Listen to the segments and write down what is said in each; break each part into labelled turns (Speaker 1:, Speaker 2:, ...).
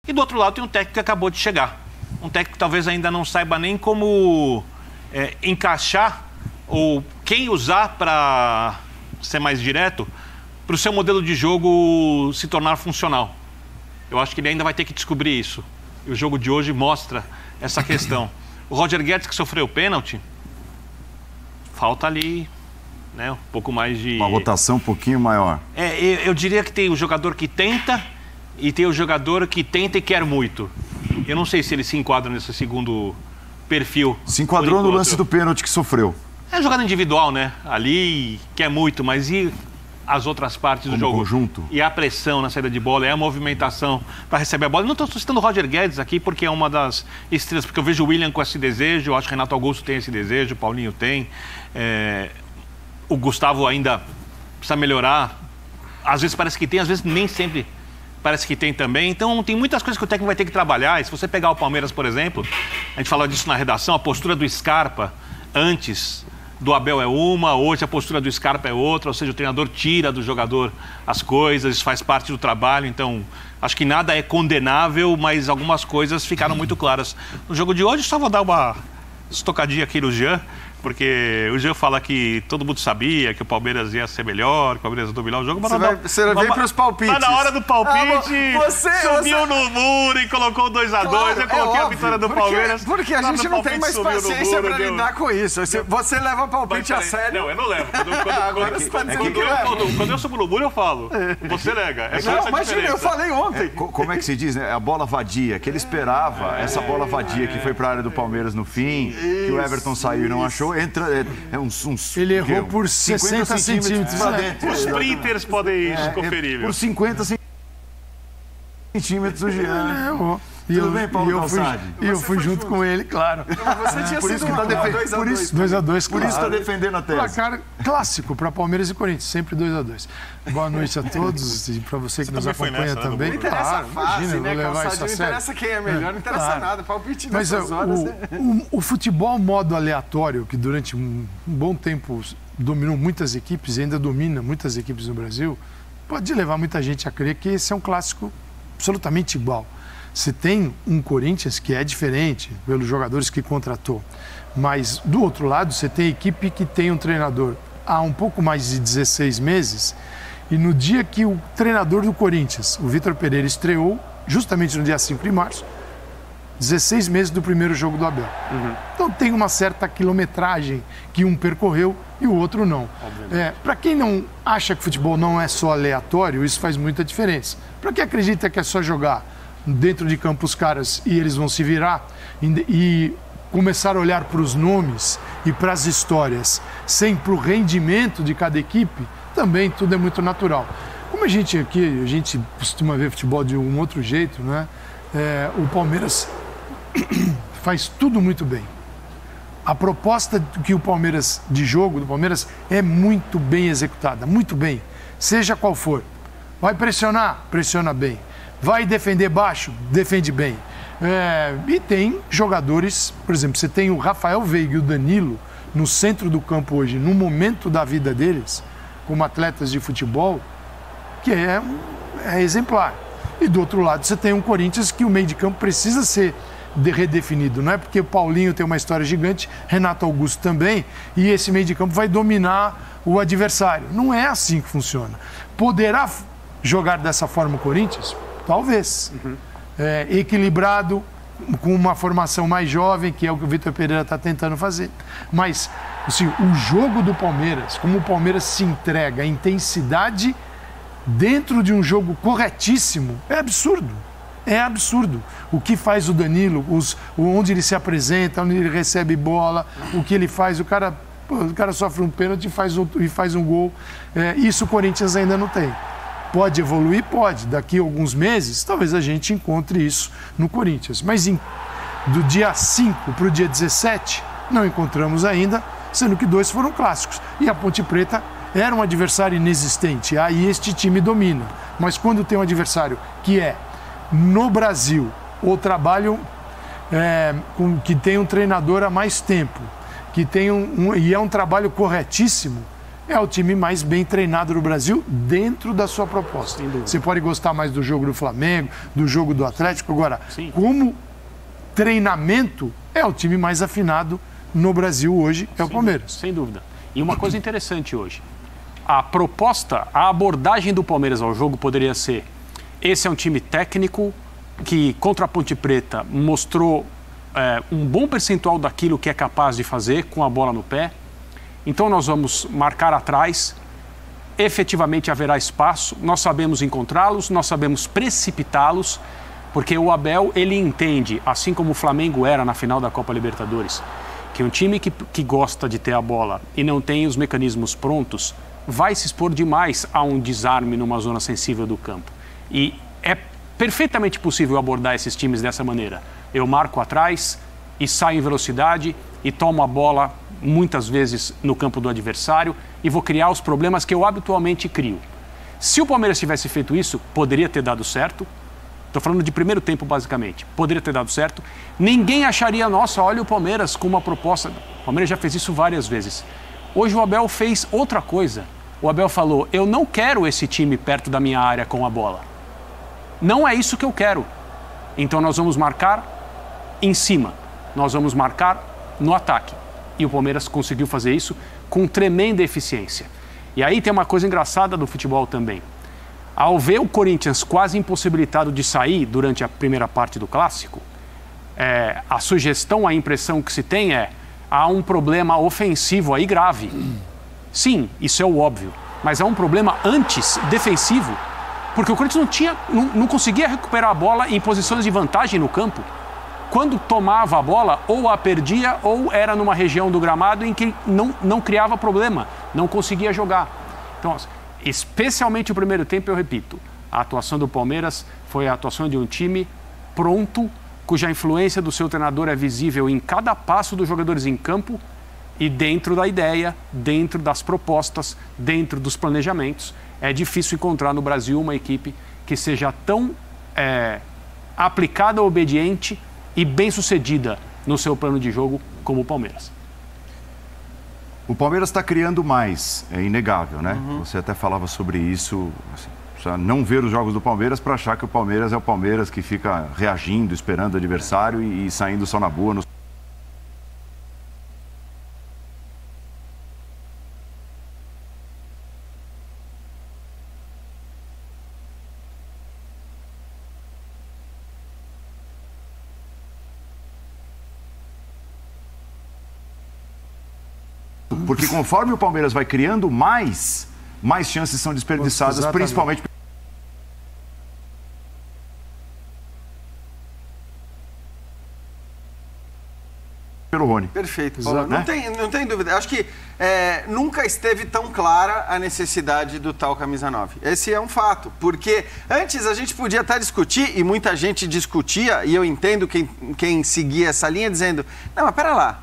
Speaker 1: E do outro lado tem um técnico que acabou de chegar. Um técnico que talvez ainda não saiba nem como encaixar ou quem usar para ser mais direto, para o seu modelo de jogo se tornar funcional. Eu acho que ele ainda vai ter que descobrir isso. E o jogo de hoje mostra essa questão. O Roger Guedes, que sofreu o pênalti, falta ali, né, um pouco mais de...
Speaker 2: Uma rotação um pouquinho maior.
Speaker 1: Eu diria que tem o jogador que tenta e tem o jogador que tenta e quer muito. Eu não sei se ele se enquadra nesse segundo perfil.
Speaker 2: Se enquadrou no lance do pênalti que sofreu.
Speaker 1: É jogada individual, né? Ali quer muito, mas e as outras partes do jogo?
Speaker 2: Conjunto.
Speaker 1: E a pressão na saída de bola, é a movimentação para receber a bola. Eu não estou citando o Roger Guedes aqui porque é uma das estrelas, porque eu vejo o William com esse desejo, eu acho que o Renato Augusto tem esse desejo, o Paulinho tem. O Gustavo ainda precisa melhorar. Às vezes parece que tem, às vezes nem sempre parece que tem também. Então tem muitas coisas que o técnico vai ter que trabalhar. E se você pegar o Palmeiras, por exemplo, a gente falava disso na redação, a postura do Scarpa antes do Abel é uma, hoje a postura do Scarpa é outra, ou seja, o treinador tira do jogador as coisas, isso faz parte do trabalho, então acho que nada é condenável, mas algumas coisas ficaram muito claras. No jogo de hoje, só vou dar uma estocadinha aqui no Jean, porque o Jean fala que todo mundo sabia que o Palmeiras ia ser melhor, que o Palmeiras ia dominar o jogo. Mas
Speaker 3: você vem para os palpites.
Speaker 1: Tá na hora do palpite, subiu no muro e colocou 2-2, claro, eu coloquei a vitória do Palmeiras.
Speaker 3: Porque a gente não tem mais paciência para lidar com isso. Você leva o palpite a sério.
Speaker 1: Não, eu não levo. Quando eu subo no muro, eu falo. Você nega.
Speaker 3: Não, imagina, eu falei ontem.
Speaker 2: Como é que se diz, né? A bola vadia, que ele esperava, essa bola vadia que foi para a área do Palmeiras no fim, que o Everton saiu e não achou. Entra,
Speaker 4: ele errou por 60 centímetros
Speaker 2: para dentro.
Speaker 1: Os printers podem conferir.
Speaker 2: Por 50 centímetros o Jean.
Speaker 4: Errou.
Speaker 2: Tudo bem, Paulo Calçade?
Speaker 4: E eu fui junto com ele, claro.
Speaker 3: Você tinha
Speaker 2: por isso
Speaker 3: sido
Speaker 2: que tá defendendo.
Speaker 4: 2-2,
Speaker 2: Por isso está defendendo a tese.
Speaker 4: Placar clássico para Palmeiras e Corinthians, sempre 2-2. Boa noite a todos e para você que nos acompanha também.
Speaker 3: Não interessa a fase, né, Calçade? Não interessa quem é melhor, não interessa nada. Palpite nessas horas.
Speaker 4: O futebol modo aleatório, que durante um bom tempo dominou muitas equipes e ainda domina muitas equipes no Brasil, pode levar muita gente a crer que esse é um clássico absolutamente igual. Você tem um Corinthians que é diferente pelos jogadores que contratou, mas do outro lado você tem a equipe que tem um treinador há um pouco mais de 16 meses e no dia que o treinador do Corinthians, o Vitor Pereira, estreou, justamente no dia 5 de março, 16 meses do primeiro jogo do Abel. Então tem uma certa quilometragem que um percorreu e o outro não. Para quem não acha que futebol não é só aleatório, isso faz muita diferença. Para quem acredita que é só jogar dentro de campo os caras e eles vão se virar e começar a olhar para os nomes e para as histórias, sem para o rendimento de cada equipe, também tudo é muito natural. Como a gente costuma ver futebol de um outro jeito, né? O Palmeiras faz tudo muito bem. A proposta que o Palmeiras, de jogo do Palmeiras, é muito bem executada, muito bem, seja qual for. Vai pressionar? Pressiona bem. Vai defender baixo? Defende bem. E tem jogadores, por exemplo, você tem o Rafael Veiga e o Danilo no centro do campo hoje, no momento da vida deles, como atletas de futebol, que é exemplar. E do outro lado você tem um Corinthians que o meio de campo precisa ser redefinido. Não é porque o Paulinho tem uma história gigante, Renato Augusto também, e esse meio de campo vai dominar o adversário. Não é assim que funciona. Poderá jogar dessa forma o Corinthians? Talvez. Equilibrado, com uma formação mais jovem, que é o que o Vitor Pereira está tentando fazer. Mas assim, o jogo do Palmeiras, como o Palmeiras se entrega, a intensidade dentro de um jogo corretíssimo, é absurdo. É absurdo. O que faz o Danilo, onde ele se apresenta, onde ele recebe bola, o que ele faz, o cara sofre um pênalti e faz um gol. Isso o Corinthians ainda não tem. Pode evoluir? Pode. Daqui a alguns meses, talvez a gente encontre isso no Corinthians. Mas do dia 5 para o dia 17, não encontramos ainda, sendo que 2 foram clássicos. E a Ponte Preta era um adversário inexistente. Aí este time domina. Mas quando tem um adversário que no Brasil, o trabalho que tem um treinador há mais tempo, que tem e é um trabalho corretíssimo, é o time mais bem treinado do Brasil dentro da sua proposta. Você pode gostar mais do jogo do Flamengo, do jogo do Atlético. Agora, como treinamento, é o time mais afinado no Brasil hoje, é o Palmeiras.
Speaker 5: Sem dúvida. E uma coisa interessante hoje, a proposta, a abordagem do Palmeiras ao jogo poderia ser: esse é um time técnico que, contra a Ponte Preta, mostrou um bom percentual daquilo que é capaz de fazer com a bola no pé. Então nós vamos marcar atrás, efetivamente haverá espaço, nós sabemos encontrá-los, nós sabemos precipitá-los, porque o Abel, ele entende, assim como o Flamengo era na final da Copa Libertadores, que um time que gosta de ter a bola e não tem os mecanismos prontos, vai se expor demais a um desarme numa zona sensível do campo. E é perfeitamente possível abordar esses times dessa maneira. Eu marco atrás e saio em velocidade e tomo a bola muitas vezes no campo do adversário e vou criar os problemas que eu habitualmente crio. Se o Palmeiras tivesse feito isso, poderia ter dado certo. Estou falando de primeiro tempo, basicamente. Poderia ter dado certo. Ninguém acharia, nossa, olha o Palmeiras com uma proposta. O Palmeiras já fez isso várias vezes. Hoje o Abel fez outra coisa. O Abel falou: eu não quero esse time perto da minha área com a bola. Não é isso que eu quero. Então nós vamos marcar em cima. Nós vamos marcar no ataque. E o Palmeiras conseguiu fazer isso com tremenda eficiência. E aí tem uma coisa engraçada do futebol também. Ao ver o Corinthians quase impossibilitado de sair durante a primeira parte do Clássico, a sugestão, a impressão que se tem há um problema ofensivo aí grave. Sim, isso é o óbvio. Mas há um problema antes, defensivo, porque o Corinthians não conseguia recuperar a bola em posições de vantagem no campo. Quando tomava a bola, ou a perdia, ou era numa região do gramado em que não criava problema, não conseguia jogar. Então, especialmente o primeiro tempo, eu repito, a atuação do Palmeiras foi a atuação de um time pronto, cuja influência do seu treinador é visível em cada passo dos jogadores em campo e dentro da ideia, dentro das propostas, dentro dos planejamentos. É difícil encontrar no Brasil uma equipe que seja tão aplicada, obediente e bem-sucedida no seu plano de jogo como o Palmeiras.
Speaker 2: O Palmeiras está criando mais, é inegável, né? Você até falava sobre isso, assim, precisa não ver os jogos do Palmeiras para achar que o Palmeiras é o Palmeiras que fica reagindo, esperando o adversário e saindo só na boa. Porque conforme o Palmeiras vai criando mais chances são desperdiçadas, principalmente pelo Rony.
Speaker 3: Perfeito, Paulo. Não tem dúvida. Acho que nunca esteve tão clara a necessidade do tal camisa 9. Esse é um fato, porque antes a gente podia até discutir, e muita gente discutia, e eu entendo quem seguia essa linha, dizendo: não, mas pera lá,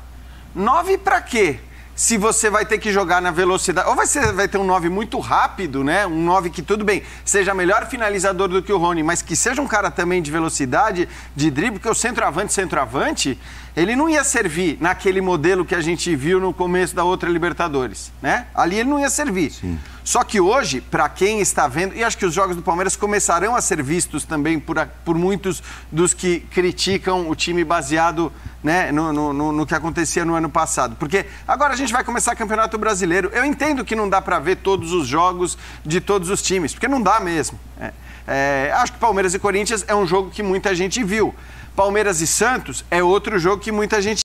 Speaker 3: 9 pra quê? Se você vai ter que jogar na velocidade, ou você vai ter um 9 muito rápido, né? Um 9 que, tudo bem, seja melhor finalizador do que o Rony, mas que seja um cara também de velocidade, de drible, porque o centroavante, ele não ia servir naquele modelo que a gente viu no começo da outra Libertadores, né? Ali ele não ia servir. Sim. Só que hoje, para quem está vendo, e acho que os jogos do Palmeiras começarão a ser vistos também por muitos dos que criticam o time baseado, né, no que acontecia no ano passado. Porque agora a gente vai começar o Campeonato Brasileiro. Eu entendo que não dá para ver todos os jogos de todos os times, porque não dá mesmo. Acho que Palmeiras e Corinthians é um jogo que muita gente viu. Palmeiras e Santos é outro jogo que muita gente